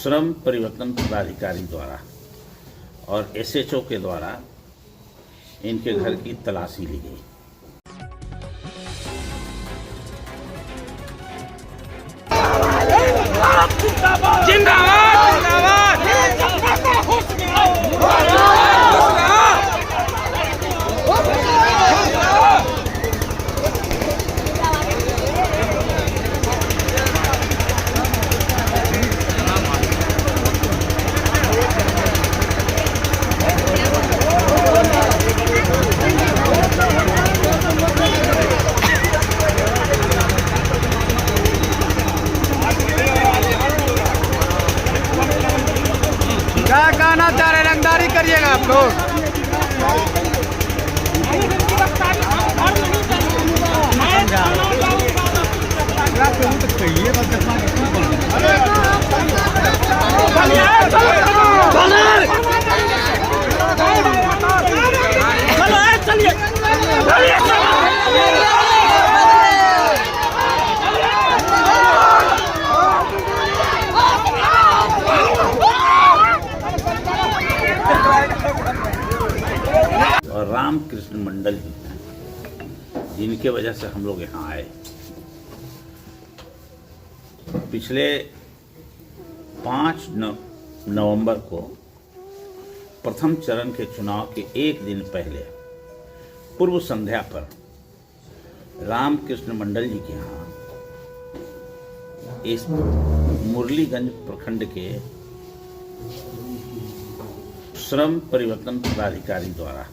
श्रम परिवर्तन पदाधिकारी द्वारा और एसएचओ के द्वारा इनके घर की तलाशी ली गई। क्या कहना चाह रहे, रंगदारी करिएगा आप लोग। और रामकृष्ण मंडल जी हैं, जिनके वजह से हम लोग यहाँ आए। पिछले 5 नवंबर को प्रथम चरण के चुनाव के एक दिन पहले पूर्व संध्या पर रामकृष्ण मंडल जी के यहाँ इस मुरलीगंज प्रखंड के श्रम परिवर्तन पदाधिकारी द्वारा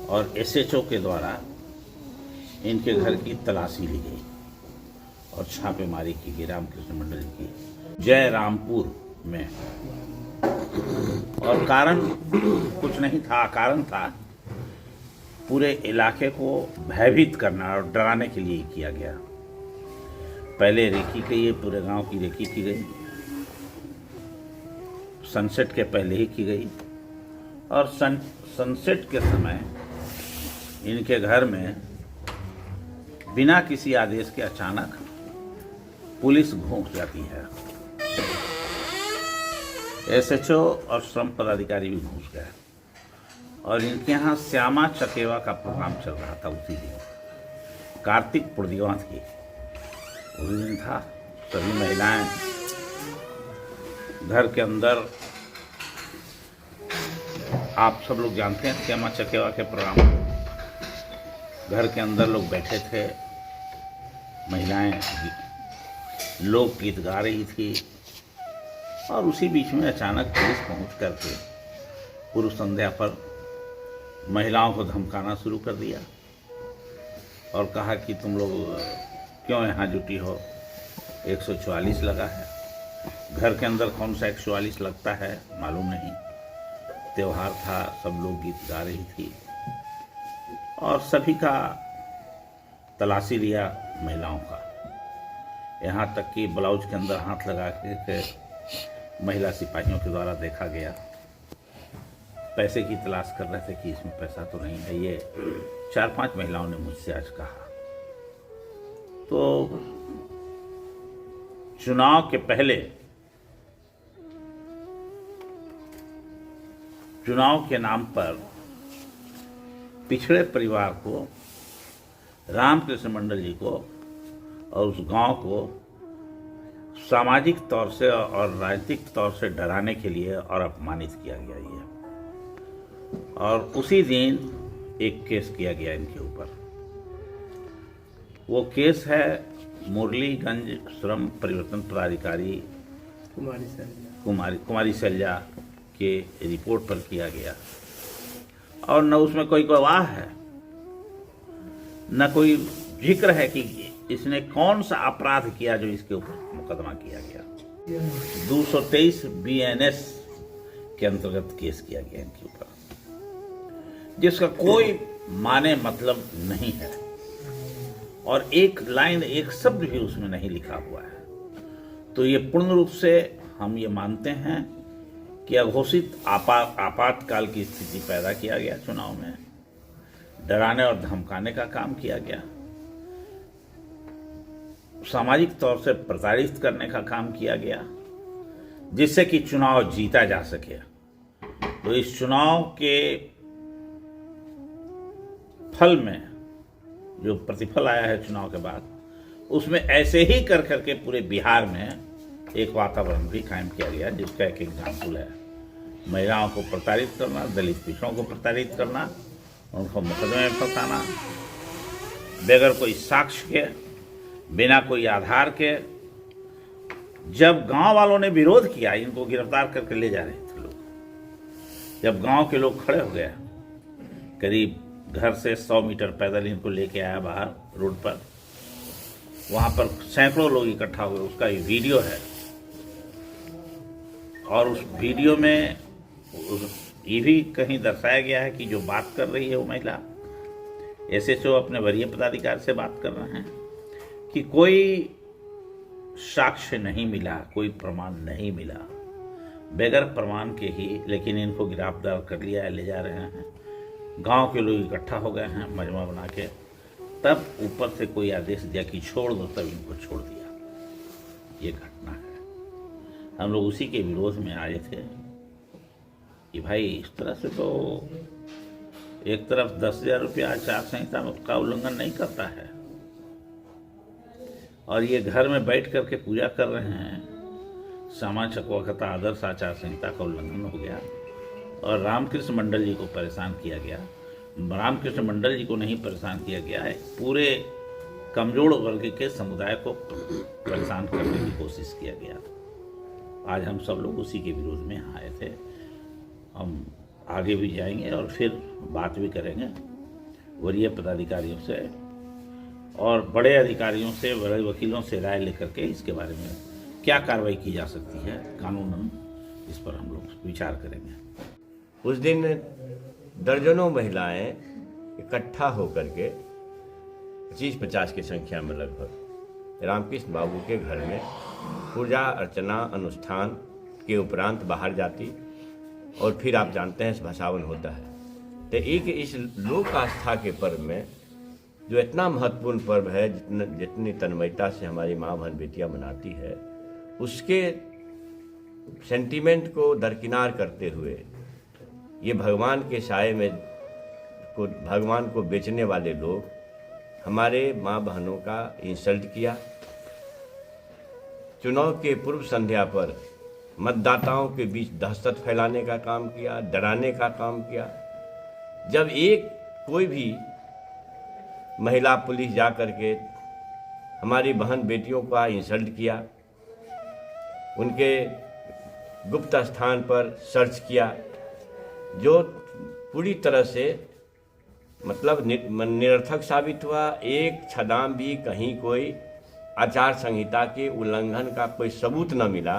और एसएचओ के द्वारा इनके घर की तलाशी ली गई और छापेमारी की गई रामकृष्ण मंडल जी की जय रामपुर में। और कारण कुछ नहीं था, कारण था पूरे इलाके को भयभीत करना और डराने के लिए किया गया। पहले रेकी की, ये पूरे गांव की रेकी की गई, सनसेट के पहले ही की गई। और सनसेट के समय इनके घर में बिना किसी आदेश के अचानक पुलिस घुस जाती है। एसएचओ और श्रम पदाधिकारी भी घुस गए और इनके यहाँ श्यामा चकेवा का प्रोग्राम चल रहा था। उसी दिन कार्तिक पूर्णिमा थी, उसी दिन था। सभी महिलाएं घर के अंदर, आप सब लोग जानते हैं श्यामा चकेवा के प्रोग्राम, घर के अंदर लोग बैठे थे, महिलाएं लोकगीत गा रही थी। और उसी बीच में अचानक पुलिस पहुंच करके पूर्व संध्या पर महिलाओं को धमकाना शुरू कर दिया और कहा कि तुम लोग क्यों यहाँ जुटी हो, 144 लगा है। घर के अंदर कौन सा 144 लगता है मालूम नहीं। त्योहार था, सब लोग गीत गा रही थी और सभी का तलाशी लिया महिलाओं का। यहाँ तक कि ब्लाउज के अंदर हाथ लगा के महिला सिपाहियों के द्वारा देखा गया। पैसे की तलाश कर रहे थे कि इसमें पैसा तो नहीं है, ये 4-5 महिलाओं ने मुझसे आज कहा। तो चुनाव के पहले, चुनाव के नाम पर पिछड़े परिवार को, रामकृष्ण मंडल जी को और उस गांव को सामाजिक तौर से और राजनीतिक तौर से डराने के लिए और अपमानित किया गया ये। और उसी दिन एक केस किया गया इनके ऊपर। वो केस है मुरलीगंज श्रम परिवर्तन पदाधिकारी कुमारी सैलजा के रिपोर्ट पर किया गया। और न उसमें कोई गवाह है, न कोई जिक्र है कि इसने कौन सा अपराध किया जो इसके ऊपर मुकदमा किया गया। 223 BNS के अंतर्गत केस किया गया इनके ऊपर, जिसका कोई माने मतलब नहीं है और एक लाइन, एक शब्द भी उसमें नहीं लिखा हुआ है। तो ये पूर्ण रूप से हम ये मानते हैं कि अघोषित आपातकाल की स्थिति पैदा किया गया, चुनाव में डराने और धमकाने का काम किया गया, सामाजिक तौर से प्रताड़ित करने का काम किया गया, जिससे कि चुनाव जीता जा सके। तो इस चुनाव के फल में जो प्रतिफल आया है चुनाव के बाद, उसमें ऐसे ही कर करके पूरे बिहार में एक वातावरण भी कायम किया गया, जिसका एक एग्जाम्पल है महिलाओं को प्रताड़ित करना, दलित पिछड़ों को प्रताड़ित करना, उनको मुकदमे में फंसाना, बगैर कोई साक्ष्य के, बिना कोई आधार के। जब गांव वालों ने विरोध किया, इनको गिरफ्तार करके ले जा रहे थे लोग, जब गांव के लोग खड़े हो गए, करीब घर से 100 मीटर पैदल इनको लेके आया बाहर रोड पर, वहां पर सैकड़ों लोग इकट्ठा हुए, उसका ये वीडियो है। और उस वीडियो में ये भी कहीं दर्शाया गया है कि जो बात कर रही है वो महिला, एसएचओ अपने वरीय पदाधिकारी से बात कर रहे हैं कि कोई साक्ष्य नहीं मिला, कोई प्रमाण नहीं मिला, बगैर प्रमाण के ही लेकिन इनको गिरफ्तार कर लिया है, ले जा रहे हैं। गांव के लोग इकट्ठा हो गए हैं मजमा बना के, तब ऊपर से कोई आदेश दिया कि छोड़ दो, तब इनको छोड़ दिया। ये घटना है। हम लोग उसी के विरोध में आए थे कि भाई इस तरह से तो एक तरफ 10,000 रुपया आचार संहिता का उल्लंघन नहीं करता है, और ये घर में बैठ करके पूजा कर रहे हैं, सामा चकवा का आदर्श आचार संहिता का उल्लंघन हो गया। और रामकृष्ण मंडल जी को परेशान किया गया। रामकृष्ण मंडल जी को नहीं परेशान किया गया है, पूरे कमजोर वर्ग के समुदाय को परेशान करने की कोशिश किया गया। आज हम सब लोग उसी के विरोध में आए थे। हम आगे भी जाएंगे और फिर बात भी करेंगे वरीय पदाधिकारियों से और बड़े अधिकारियों से, बड़े वकीलों से राय लेकर के इसके बारे में क्या कार्रवाई की जा सकती है कानूनन, इस पर हम लोग विचार करेंगे। उस दिन दर्जनों महिलाएं इकट्ठा होकर के 25-50 की संख्या में लगभग रामकृष्ण बाबू के घर में पूजा अर्चना अनुष्ठान के उपरांत बाहर जाती, और फिर आप जानते हैं भसावन होता है। तो एक इस लोक आस्था के पर्व में, जो इतना महत्वपूर्ण पर्व है, जितनी तन्मयता से हमारी माँ बहन बेटियाँ मनाती है, उसके सेंटीमेंट को दरकिनार करते हुए ये भगवान के साये में भगवान को बेचने वाले लोग हमारे माँ बहनों का इंसल्ट किया। चुनाव के पूर्व संध्या पर मतदाताओं के बीच दहशत फैलाने का काम किया, डराने का काम किया। जब कोई भी महिला पुलिस जा करके हमारी बहन बेटियों का इंसल्ट किया, उनके गुप्त स्थान पर सर्च किया, जो पूरी तरह से मतलब निरर्थक साबित हुआ। एक छदाम भी कहीं कोई आचार संहिता के उल्लंघन का कोई सबूत न मिला।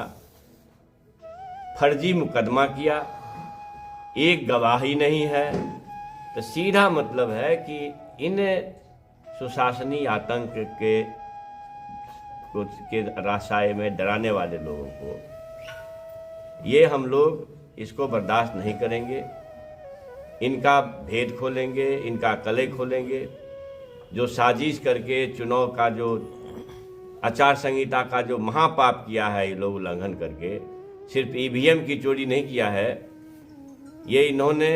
फर्जी मुकदमा किया, एक गवाही नहीं है। तो सीधा मतलब है कि इन सुशासनी आतंक के रास्ते में डराने वाले लोगों को ये हम लोग इसको बर्दाश्त नहीं करेंगे। इनका भेद खोलेंगे, इनका कले खोलेंगे। जो साजिश करके चुनाव का जो आचार संहिता का जो महापाप किया है ये लोग उल्लंघन करके, सिर्फ ईवीएम की चोरी नहीं किया है, ये इन्होंने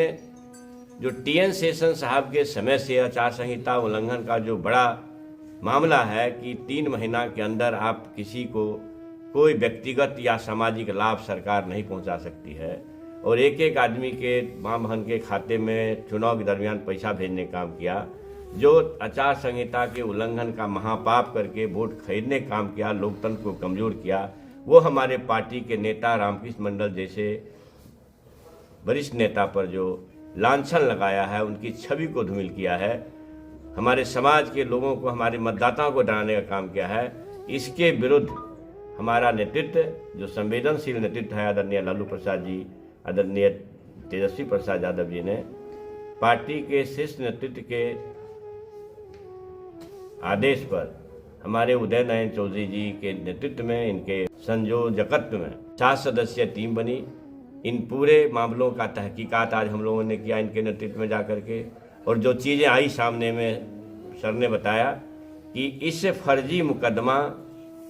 जो टीएन शेषन साहब के समय से आचार संहिता उल्लंघन का जो बड़ा मामला है कि 3 महीना के अंदर आप किसी को कोई व्यक्तिगत या सामाजिक लाभ सरकार नहीं पहुंचा सकती है, और एक आदमी के माँ बहन के खाते में चुनाव के दरमियान पैसा भेजने का काम किया। जो आचार संहिता के उल्लंघन का महापाप करके वोट खरीदने काम किया, लोकतंत्र को कमजोर किया, वो हमारे पार्टी के नेता रामकृष्ण मंडल जैसे वरिष्ठ नेता पर जो लांछन लगाया है, उनकी छवि को धूमिल किया है, हमारे समाज के लोगों को, हमारे मतदाताओं को डराने का काम किया है। इसके विरुद्ध हमारा नेतृत्व, जो संवेदनशील नेतृत्व है, आदरणीय लालू प्रसाद जी, आदरणीय तेजस्वी प्रसाद यादव जी ने पार्टी के शीर्ष नेतृत्व के आदेश पर हमारे उदय नारायण चौधरी जी के नेतृत्व में, इनके संयोजकत्व में 7 सदस्यीय टीम बनी। इन पूरे मामलों का तहकीकात आज हम लोगों ने किया इनके नेतृत्व में जाकर के, और जो चीज़ें आई सामने में, सर ने बताया कि इस फर्जी मुकदमा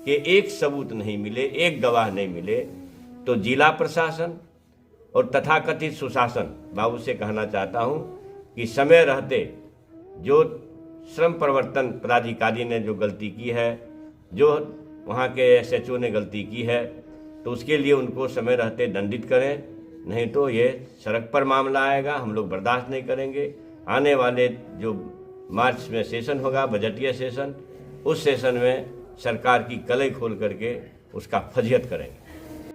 के एक सबूत नहीं मिले, एक गवाह नहीं मिले। तो जिला प्रशासन और तथाकथित सुशासन बाबू से कहना चाहता हूं कि समय रहते जो श्रम प्रवर्तन पदाधिकारी ने जो गलती की है, जो वहाँ के SHO ने गलती की है, तो उसके लिए उनको समय रहते दंडित करें, नहीं तो ये सड़क पर मामला आएगा, हम लोग बर्दाश्त नहीं करेंगे। आने वाले जो मार्च में सेशन होगा, बजटीय सेशन, उस सेशन में सरकार की कलई खोल करके उसका फजियत करेंगे।